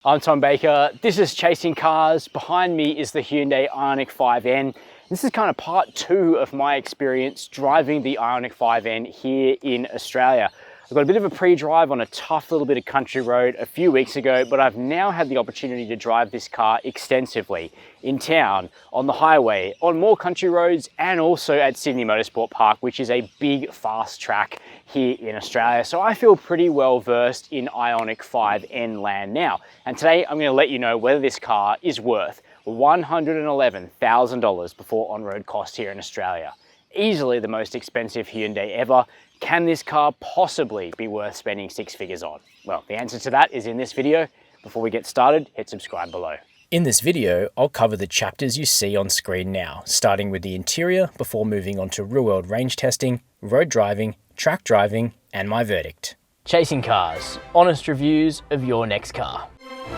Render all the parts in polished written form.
I'm Tom Baker, this is Chasing Cars. Behind me is the Hyundai Ioniq 5N. This is kind of part two of my experience driving the Ioniq 5N here in Australia. I got a bit of a pre-drive on a tough little bit of country road a few weeks ago, but I've now had the opportunity to drive this car extensively in town, on the highway, on more country roads, and also at Sydney Motorsport Park, which is a big fast track here in Australia. So I feel pretty well versed in Ioniq 5N land now. And today I'm going to let you know whether this car is worth $111,000 before on-road costs here in Australia. Easily the most expensive Hyundai ever. Can this car possibly be worth spending six figures on? Well, the answer to that is in this video. Before we get started, hit subscribe below. In this video, I'll cover the chapters you see on screen now, starting with the interior before moving on to real-world range testing, road driving, track driving, and my verdict. Chasing Cars, honest reviews of your next car.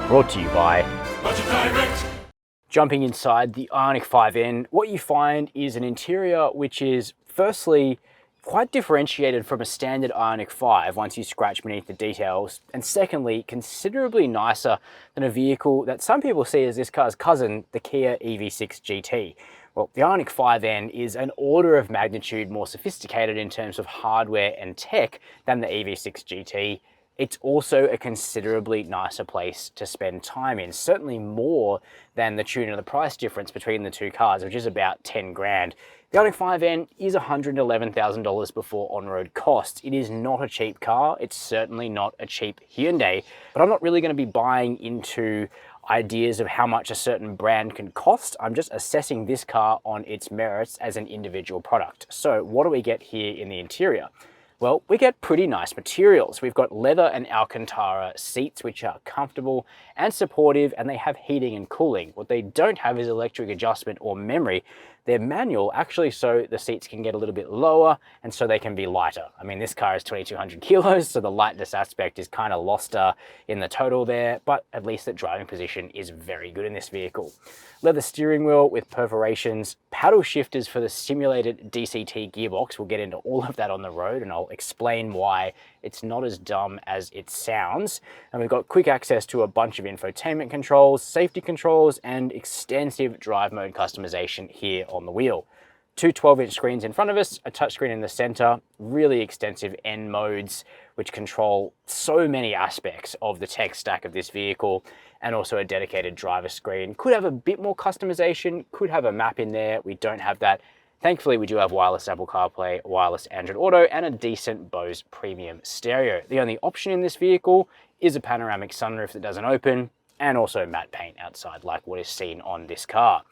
Brought to you by Direct. Jumping inside the Ioniq 5N, what you find is an interior which is firstly quite differentiated from a standard Ioniq 5 once you scratch beneath the details, and secondly, considerably nicer than a vehicle that some people see as this car's cousin, the Kia EV6 GT. Well, the Ioniq 5N is an order of magnitude more sophisticated in terms of hardware and tech than the EV6 GT. It's also a considerably nicer place to spend time in, certainly more than the tune of the price difference between the two cars, which is about 10 grand. The Ioniq 5N is $111,000 before on-road costs. It is not a cheap car. It's certainly not a cheap Hyundai, but I'm not really going to be buying into ideas of how much a certain brand can cost. I'm just assessing this car on its merits as an individual product. So what do we get here in the interior? Well, we get pretty nice materials. We've got leather and Alcantara seats, which are comfortable and supportive, and they have heating and cooling. What they don't have is electric adjustment or memory. They're manual, actually, so the seats can get a little bit lower and so they can be lighter. I mean, this car is 2,200 kilos, so the lightness aspect is kind of lost in the total there, but at least the driving position is very good in this vehicle. Leather steering wheel with perforations, paddle shifters for the simulated DCT gearbox. We'll get into all of that on the road and I'll explain why it's not as dumb as it sounds. And we've got quick access to a bunch of infotainment controls, safety controls, and extensive drive mode customization here on the wheel. Two 12-inch screens in front of us, a touchscreen in the center, really extensive N modes, which control so many aspects of the tech stack of this vehicle, and also a dedicated driver screen. Could have a bit more customization, could have a map in there. We don't have that. Thankfully, we do have wireless Apple CarPlay, wireless Android Auto, and a decent Bose premium stereo. The only option in this vehicle is a panoramic sunroof that doesn't open, and also matte paint outside like what is seen on this car.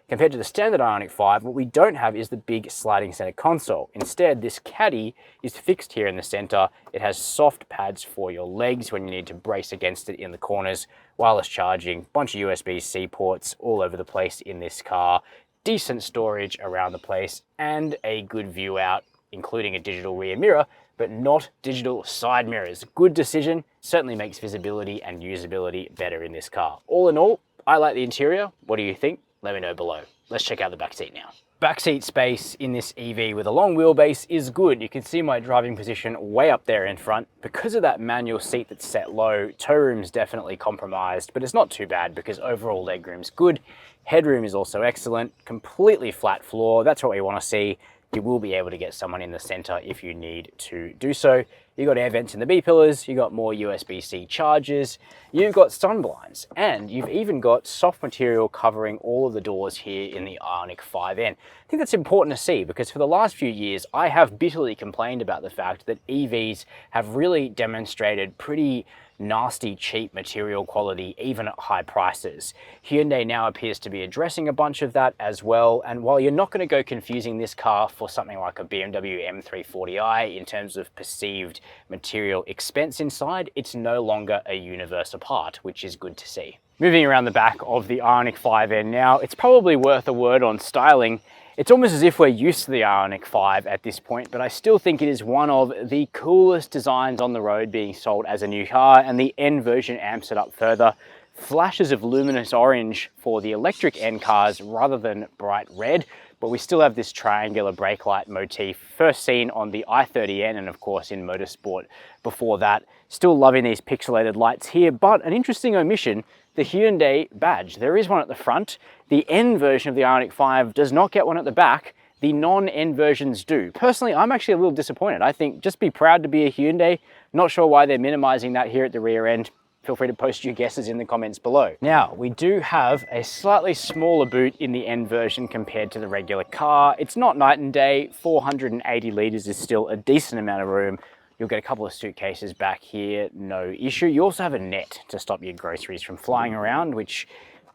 Compared to the standard Ioniq 5, what we don't have is the big sliding center console. Instead, this caddy is fixed here in the center. It has soft pads for your legs when you need to brace against it in the corners, wireless charging, bunch of USB-C ports all over the place in this car, decent storage around the place, and a good view out, including a digital rear mirror, but not digital side mirrors. Good decision, certainly makes visibility and usability better in this car. All in all, I like the interior. What do you think? Let me know below. Let's check out the back seat now. Backseat space in this EV with a long wheelbase is good. You can see my driving position way up there in front. Because of that manual seat that's set low, toe room's definitely compromised, but it's not too bad because overall legroom's good. Headroom is also excellent, completely flat floor. That's what we want to see. You will be able to get someone in the center if you need to do so. You've got air vents in the B-pillars, you've got more USB-C chargers, you've got sun blinds, and you've even got soft material covering all of the doors here in the Ioniq 5N. I think that's important to see because for the last few years, I have bitterly complained about the fact that EVs have really demonstrated pretty nasty, cheap material quality, even at high prices. Hyundai now appears to be addressing a bunch of that as well, and while you're not going to go confusing this car for something like a BMW M340i in terms of perceived material expense inside, it's no longer a universe apart, which is good to see. Moving around the back of the Ioniq 5N now, it's probably worth a word on styling. It's almost as if we're used to the Ioniq 5 at this point, but I still think it is one of the coolest designs on the road being sold as a new car, and the N version amps it up further. Flashes of luminous orange for the electric N cars rather than bright red, but we still have this triangular brake light motif, first seen on the i30N and of course in motorsport before that. Still loving these pixelated lights here, but an interesting omission, the Hyundai badge. There is one at the front. The N version of the Ioniq 5 does not get one at the back. The non-N versions do. Personally, I'm actually a little disappointed. I think just be proud to be a Hyundai. Not sure why they're minimizing that here at the rear end. Feel free to post your guesses in the comments below. Now, we do have a slightly smaller boot in the N version compared to the regular car. It's not night and day. 480 litres is still a decent amount of room. You'll get a couple of suitcases back here, no issue. You also have a net to stop your groceries from flying around, which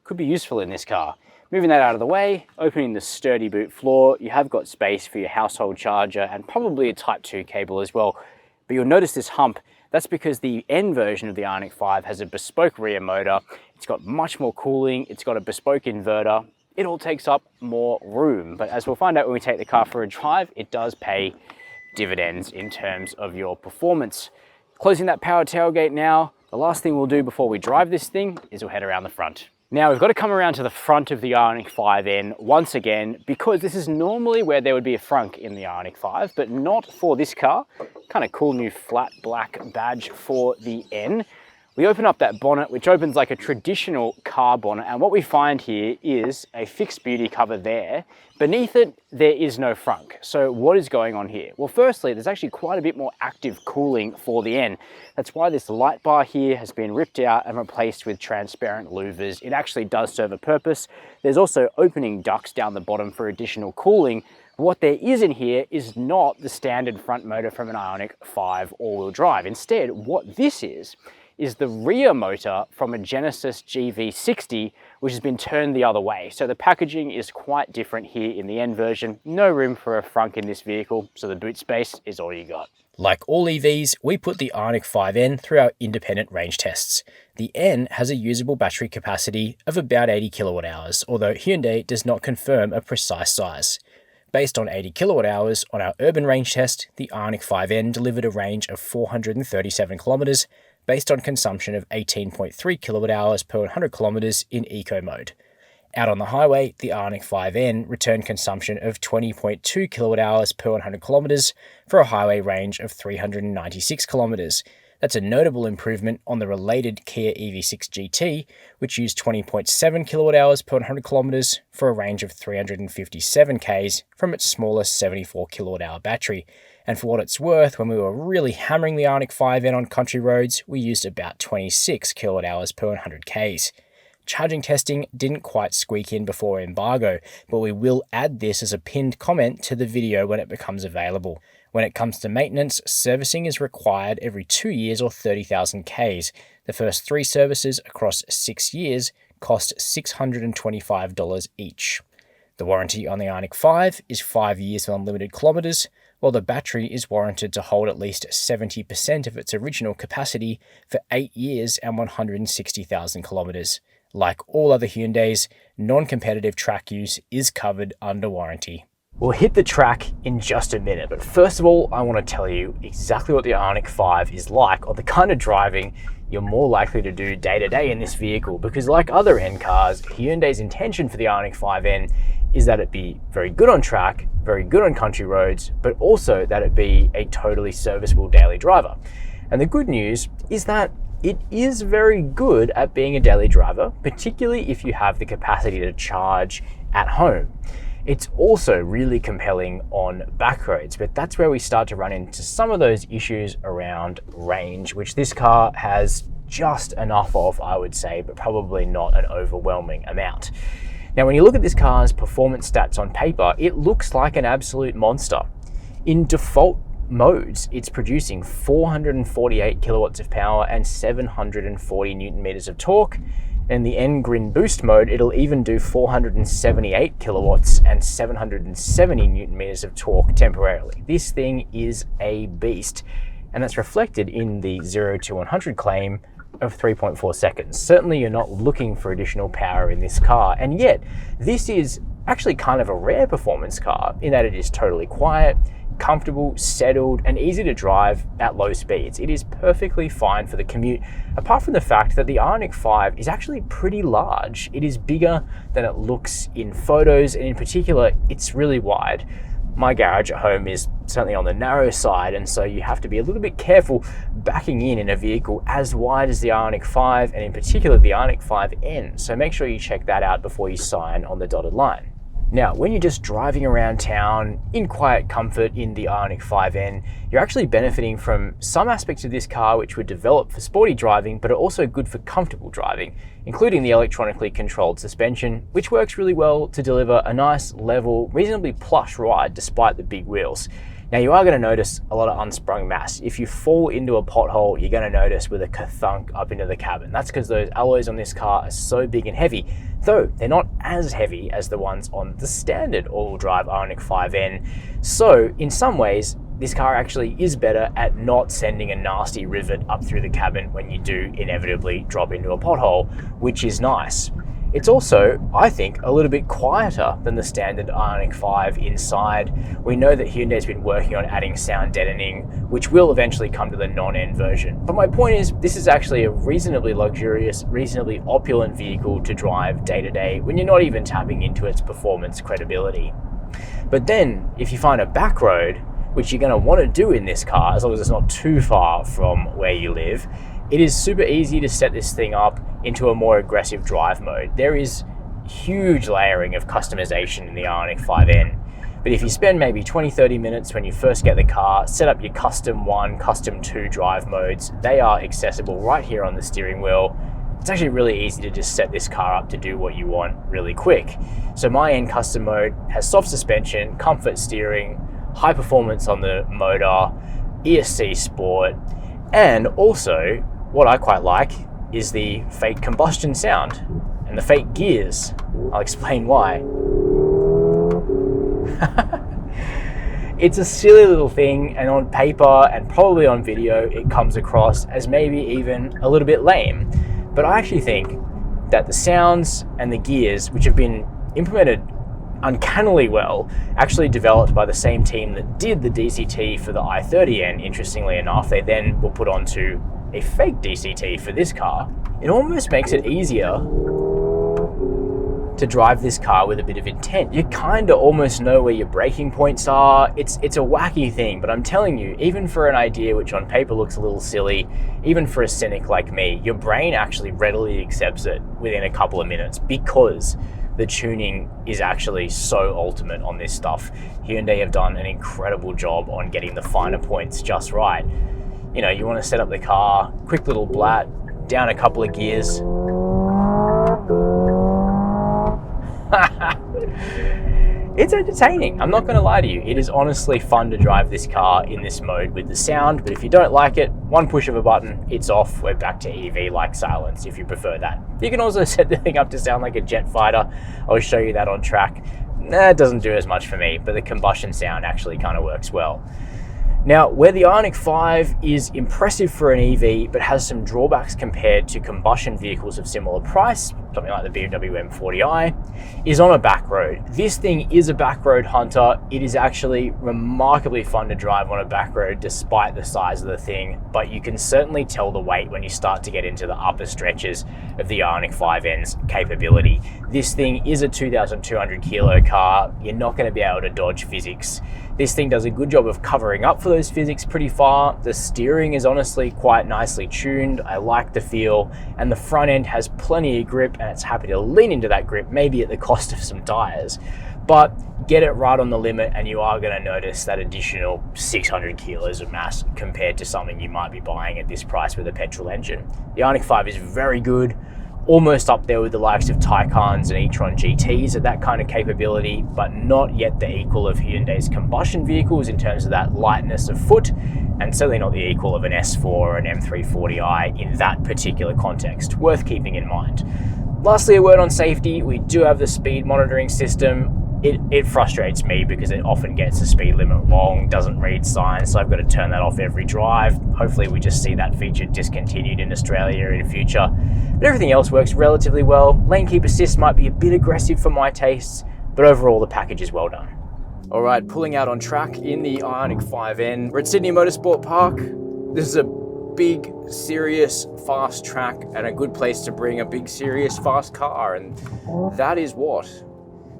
could be useful in this car. Moving that out of the way, opening the sturdy boot floor, you have got space for your household charger and probably a Type 2 cable as well. But you'll notice this hump. That's because the N version of the Ioniq 5 has a bespoke rear motor. It's got much more cooling. It's got a bespoke inverter. It all takes up more room. But as we'll find out when we take the car for a drive, it does pay dividends in terms of your performance. Closing that power tailgate now. The last thing we'll do before we drive this thing is we'll head around the front. Now we've got to come around to the front of the Ioniq 5N once again, because this is normally where there would be a frunk in the Ioniq 5, but not for this car. Kind of cool new flat black badge for the N. We open up that bonnet, which opens like a traditional car bonnet, and what we find here is a fixed beauty cover there. Beneath it, there is no frunk. So what is going on here? Well, firstly, there's actually quite a bit more active cooling for the N. That's why this light bar here has been ripped out and replaced with transparent louvers. It actually does serve a purpose. There's also opening ducts down the bottom for additional cooling. What there is in here is not the standard front motor from an Ioniq 5 all-wheel drive. Instead, what this is the rear motor from a Genesis GV60, which has been turned the other way. So the packaging is quite different here in the N version. No room for a frunk in this vehicle, so the boot space is all you got. Like all EVs, we put the Ioniq 5N through our independent range tests. The N has a usable battery capacity of about 80 kilowatt hours, although Hyundai does not confirm a precise size. Based on 80 kilowatt hours on our urban range test, the Ioniq 5N delivered a range of 437 kilometers, based on consumption of 18.3 kilowatt hours per 100 kilometers in eco mode. Out on the highway, the Ioniq 5N returned consumption of 20.2 kilowatt hours per 100 kilometers for a highway range of 396 kilometers. That's a notable improvement on the related Kia EV6 GT, which used 20.7 kilowatt hours per 100 kilometers for a range of 357 k's from its smaller 74 kilowatt hour battery. And for what it's worth, when we were really hammering the Ioniq 5N on country roads, we used about 26 kilowatt hours per 100 k's. Charging testing didn't quite squeak in before embargo, but we will add this as a pinned comment to the video when it becomes available. When it comes to maintenance, servicing is required every 2 years or 30,000 k's. The first 3 services across 6 years cost $625 each. The warranty on the Ioniq 5 is 5 years with unlimited kilometers, while the battery is warranted to hold at least 70% of its original capacity for 8 years and 160,000 kilometers. Like all other Hyundais, non-competitive track use is covered under warranty. We'll hit the track in just a minute, but first of all, I want to tell you exactly what the Ioniq 5 is like, or the kind of driving you're more likely to do day to day in this vehicle, because like other N cars, Hyundai's intention for the Ioniq 5N is that it be very good on track, very good on country roads, but also that it be a totally serviceable daily driver. And the good news is that it is very good at being a daily driver, particularly if you have the capacity to charge at home. It's also really compelling on back roads, but that's where we start to run into some of those issues around range, which this car has just enough of, I would say, but probably not an overwhelming amount. Now, when you look at this car's performance stats on paper, it looks like an absolute monster. In default modes, it's producing 448 kilowatts of power and 740 newton meters of torque. In the N Grin Boost mode, it'll even do 478 kilowatts and 770 newton meters of torque temporarily. This thing is a beast, and that's reflected in the 0 to 100 claim of 3.4 seconds. Certainly you're not looking for additional power in this car, and yet this is actually kind of a rare performance car in that it is totally quiet, comfortable, settled, and easy to drive at low speeds. It is perfectly fine for the commute, apart from the fact that the Ioniq 5 is actually pretty large. It is bigger than it looks in photos, and in particular, it's really wide. My garage at home is certainly on the narrow side, and so you have to be a little bit careful backing in a vehicle as wide as the Ioniq 5, and in particular the Ioniq 5N. So make sure you check that out before you sign on the dotted line. Now, when you're just driving around town in quiet comfort in the Ioniq 5N, you're actually benefiting from some aspects of this car which were developed for sporty driving, but are also good for comfortable driving, including the electronically controlled suspension, which works really well to deliver a nice, level, reasonably plush ride despite the big wheels. Now, you are going to notice a lot of unsprung mass. If you fall into a pothole, you're going to notice with a ka-thunk up into the cabin. That's because those alloys on this car are so big and heavy, though they're not as heavy as the ones on the standard all-wheel drive Ioniq 5N. So in some ways, this car actually is better at not sending a nasty rivet up through the cabin when you do inevitably drop into a pothole, which is nice. It's also, I think, a little bit quieter than the standard Ioniq 5 inside. We know that Hyundai's been working on adding sound deadening, which will eventually come to the non-N version. But my point is, this is actually a reasonably luxurious, reasonably opulent vehicle to drive day to day when you're not even tapping into its performance credibility. But then, if you find a back road, which you're going to want to do in this car, as long as it's not too far from where you live, it is super easy to set this thing up into a more aggressive drive mode. There is huge layering of customization in the Ioniq 5N. But if you spend maybe 20-30 minutes when you first get the car, set up your custom 1, custom 2 drive modes, they are accessible right here on the steering wheel. It's actually really easy to just set this car up to do what you want really quick. So my N custom mode has soft suspension, comfort steering, high performance on the motor, ESC Sport, and also what I quite like is the fake combustion sound and the fake gears. I'll explain why. It's a silly little thing, and on paper and probably on video it comes across as maybe even a little bit lame. But I actually think that the sounds and the gears, which have been implemented uncannily well, actually developed by the same team that did the DCT for the i30N, interestingly enough. They then were put onto a fake DCT for this car. It almost makes it easier to drive this car with a bit of intent. You kind of almost know where your braking points are. It's a wacky thing, but I'm telling you, even for an idea which on paper looks a little silly, even for a cynic like me, your brain actually readily accepts it within a couple of minutes because the tuning is actually so ultimate on this stuff. Hyundai have done an incredible job on getting the finer points just right. You know, you want to set up the car, quick little blat, down a couple of gears. It's entertaining, I'm not going to lie to you. It is honestly fun to drive this car in this mode with the sound, but if you don't like it, one push of a button, it's off. We're back to EV-like silence if you prefer that. You can also set the thing up to sound like a jet fighter. I'll show you that on track. It doesn't do as much for me, but the combustion sound actually kind of works well. Now, where the Ioniq 5 is impressive for an EV, but has some drawbacks compared to combustion vehicles of similar price, something like the BMW M40i, is on a back road. This thing is a back road hunter. It is actually remarkably fun to drive on a back road despite the size of the thing, but you can certainly tell the weight when you start to get into the upper stretches of the Ioniq 5N's capability. This thing is a 2,200 kilo car. You're not going to be able to dodge physics. This thing does a good job of covering up for those physics pretty far. The steering is honestly quite nicely tuned. I like the feel, and the front end has plenty of grip, and it's happy to lean into that grip, maybe at the cost of some tires. But get it right on the limit and you are going to notice that additional 600 kilos of mass compared to something you might be buying at this price with a petrol engine. The Ioniq 5 is very good, almost up there with the likes of Taycans and E-Tron GTs at that kind of capability, but not yet the equal of Hyundai's combustion vehicles in terms of that lightness of foot, and certainly not the equal of an S4 or an M340i in that particular context. Worth keeping in mind. Lastly, a word on safety. We do have the speed monitoring system. It frustrates me because it often gets the speed limit wrong, doesn't read signs, so I've got to turn that off every drive. Hopefully we just see that feature discontinued in Australia in the future. But everything else works relatively well. Lane keep assist might be a bit aggressive for my tastes. but overall the package is well done. All right, pulling out on track in the Ioniq 5N. We're at Sydney Motorsport Park. This is a big, serious, fast track and a good place to bring a big, serious, fast car. And that is what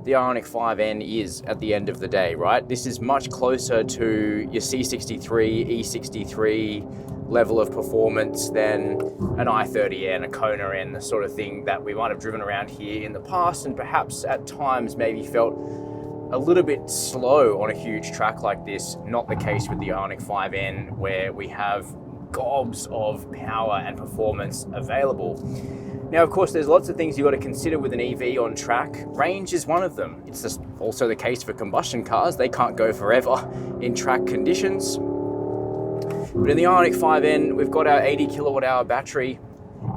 the Ioniq 5N is at the end of the day, right? This is much closer to your C63, E63 level of performance than an i30N, a Kona N, the sort of thing that we might have driven around here in the past and perhaps at times maybe felt a little bit slow on a huge track like this. Not the case with the Ioniq 5N, where we have gobs of power and performance available. Now, of course, there's lots of things you've got to consider with an EV on track. Range is one of them. It's just also the case for combustion cars. They can't go forever in track conditions. But in the Ioniq 5N, we've got our 80 kilowatt hour battery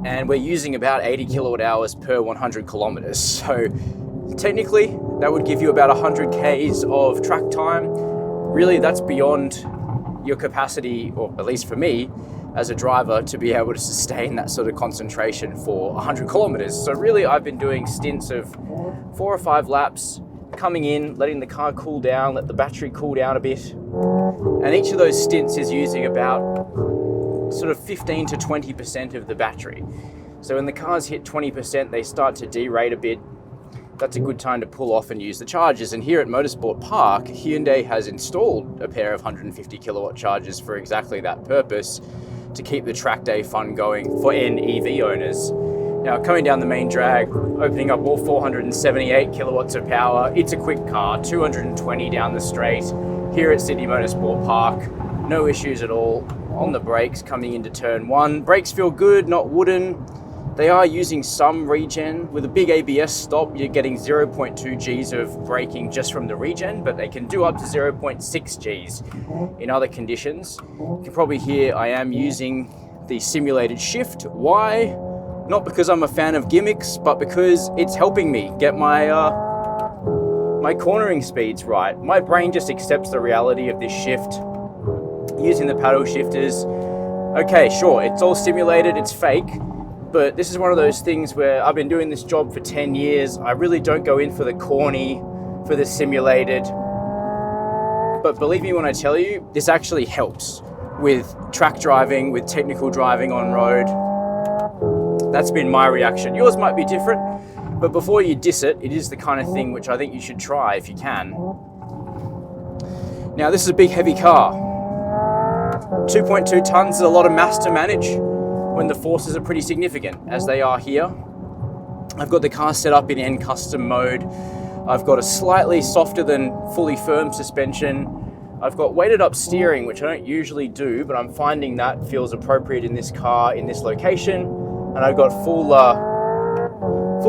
and we're using about 80 kilowatt hours per 100 kilometers. So technically, that would give you about 100 Ks of track time. Really, that's beyond your capacity, or at least for me, as a driver, to be able to sustain that sort of concentration for 100 kilometers. So really, I've been doing stints of 4 or 5 laps, coming in, letting the car cool down, let the battery cool down a bit. And each of those stints is using about sort of 15 to 20% of the battery. So when the cars hit 20%, they start to derate a bit. That's a good time to pull off and use the chargers. And here at Motorsport Park, Hyundai has installed a pair of 150 kilowatt chargers for exactly that purpose, to keep the track day fun going for N EV owners. Now, coming down the main drag, opening up all 478 kilowatts of power, it's a quick car, 220 down the straight, here at Sydney Motorsport Park. No issues at all on the brakes coming into turn 1. Brakes feel good, not wooden. They are using some regen. With a big ABS stop, you're getting 0.2 Gs of braking just from the regen, but they can do up to 0.6 Gs in other conditions. You can probably hear I am using the simulated shift. Why? Not because I'm a fan of gimmicks, but because it's helping me get my my cornering speeds right. My brain just accepts the reality of this shift. Using the paddle shifters, okay, sure, it's all simulated, it's fake, but this is one of those things where I've been doing this job for 10 years. I really don't go in for the corny, for the simulated. But believe me when I tell you, this actually helps with track driving, with technical driving on road. That's been my reaction. Yours might be different, but before you diss it, it is the kind of thing which I think you should try if you can. Now, this is a big, heavy car. 2.2 tons is a lot of mass to manage when the forces are pretty significant, as they are here. I've got the car set up in N custom mode. I've got a slightly softer than fully firm suspension. I've got weighted up steering, which I don't usually do, but I'm finding that feels appropriate in this car, in this location. And I've got full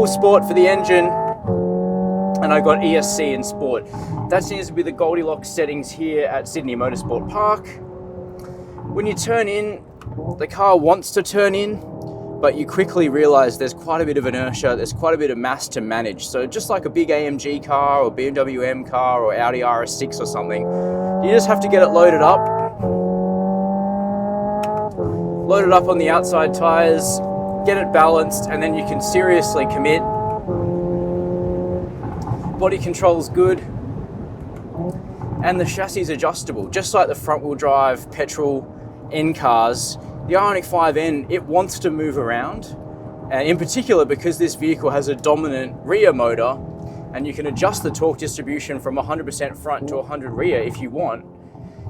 sport for the engine, and I've got ESC in sport. That seems to be the Goldilocks settings here at Sydney Motorsport Park. When you turn in, the car wants to turn in, but you quickly realize there's quite a bit of inertia, there's quite a bit of mass to manage. So just like a big AMG car or BMW M car or Audi RS6 or something, you just have to get it loaded up. Load it up on the outside tires, get it balanced, and then you can seriously commit. Body control's good. And the chassis is adjustable, just like the front wheel drive petrol N cars. The Ioniq 5N, it wants to move around, and in particular because this vehicle has a dominant rear motor, and you can adjust the torque distribution from 100% front to 100 rear if you want.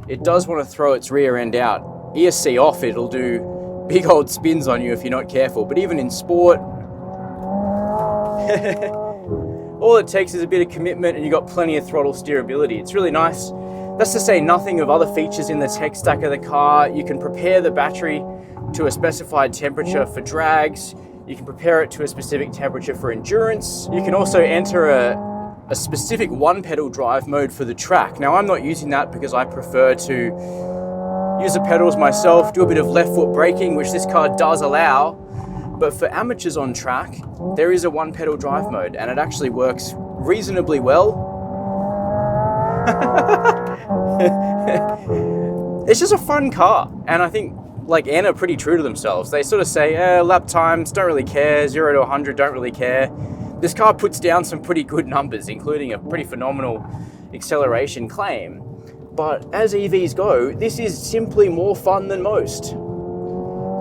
It does want to throw its rear end out. ESC off, it'll do big old spins on you if you're not careful, but even in sport, all it takes is a bit of commitment and you've got plenty of throttle steerability. It's really nice. That's to say nothing of other features in the tech stack of the car. You can prepare the battery to a specified temperature for drags. You can prepare it to a specific temperature for endurance. You can also enter a specific one pedal drive mode for the track. Now, I'm not using that because I prefer to use the pedals myself, do a bit of left foot braking, which this car does allow. But for amateurs on track, there is a one pedal drive mode and it actually works reasonably well. It's just a fun car, and I think like N are pretty true to themselves. They sort of say lap times, don't really care, 0 to 100, don't really care. This car puts down some pretty good numbers, including a pretty phenomenal acceleration claim. But as EVs go, this is simply more fun than most.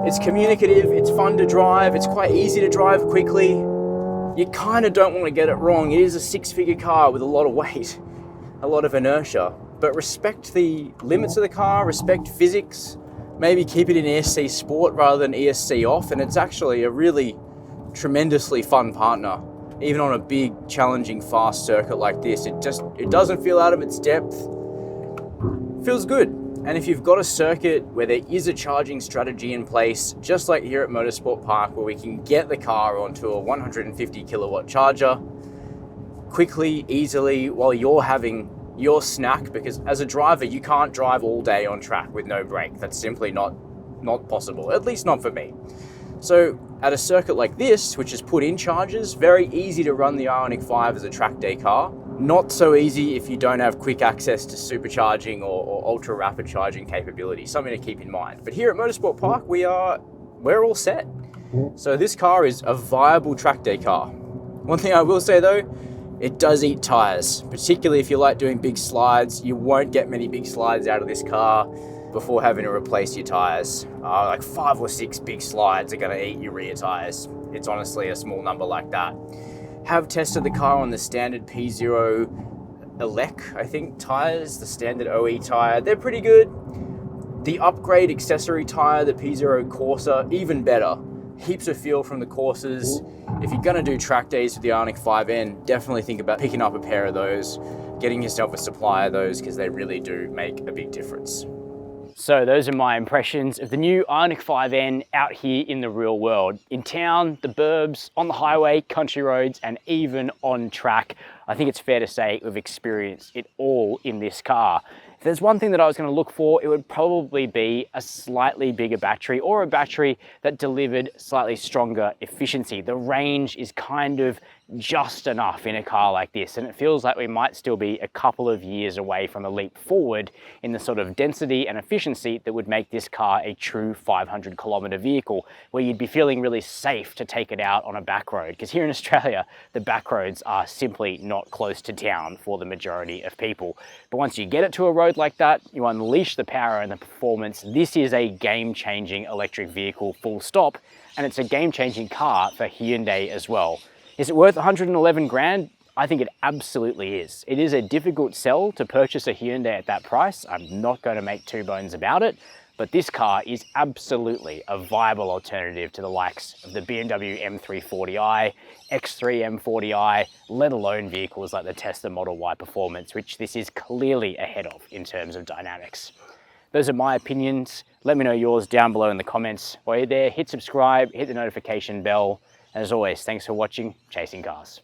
It's communicative, it's fun to drive, it's quite easy to drive quickly. You kind of don't want to get it wrong. It is a six-figure car with a lot of weight, a lot of inertia. But respect the limits of the car, respect physics, maybe keep it in ESC Sport rather than ESC Off, and it's actually a really tremendously fun partner. Even on a big, challenging, fast circuit like this, it doesn't feel out of its depth. Feels good. And if you've got a circuit where there is a charging strategy in place, just like here at Motorsport Park, where we can get the car onto a 150 kilowatt charger quickly, easily, while you're having your snack, because as a driver, you can't drive all day on track with no brake. That's simply not possible, at least not for me. So at a circuit like this, which is put in chargers, very easy to run the Ioniq 5 as a track day car. Not so easy if you don't have quick access to supercharging or ultra rapid charging capability, something to keep in mind. But here at Motorsport Park, we're all set. So this car is a viable track day car. One thing I will say though, it does eat tires, particularly if you like doing big slides. You won't get many big slides out of this car before having to replace your tires. Like 5 or 6 big slides are gonna eat your rear tires. It's honestly a small number like that. Have tested the car on the standard P0 Elec, I think, tires, the standard OE tire. They're pretty good. The upgrade accessory tire, the P0 Corsa, even better. Heaps of feel from the Corsas. If you're gonna do track days with the Ioniq 5N, definitely think about picking up a pair of those, getting yourself a supply of those, because they really do make a big difference. So those are my impressions of the new Ioniq 5N out here in the real world. In town, the burbs, on the highway, country roads, and even on track. I think it's fair to say we've experienced it all in this car. If there's one thing that I was going to look for, it would probably be a slightly bigger battery, or a battery that delivered slightly stronger efficiency. The range is kind of just enough in a car like this, and it feels like we might still be a couple of years away from a leap forward in the sort of density and efficiency that would make this car a true 500 kilometer vehicle, where you'd be feeling really safe to take it out on a back road. Because here in Australia, the back roads are simply not close to town for the majority of people. But once you get it to a road like that, you unleash the power and the performance. This is a game-changing electric vehicle, full stop, and it's a game-changing car for Hyundai as well. Is it worth 111 grand? I think it absolutely is. It is a difficult sell to purchase a Hyundai at that price. I'm not going to make two bones about it, but this car is absolutely a viable alternative to the likes of the BMW M340i, X3 M40i, let alone vehicles like the Tesla Model Y Performance, which this is clearly ahead of in terms of dynamics. Those are my opinions. Let me know yours down below in the comments. While you're there, hit subscribe, hit the notification bell. As always, thanks for watching Chasing Cars.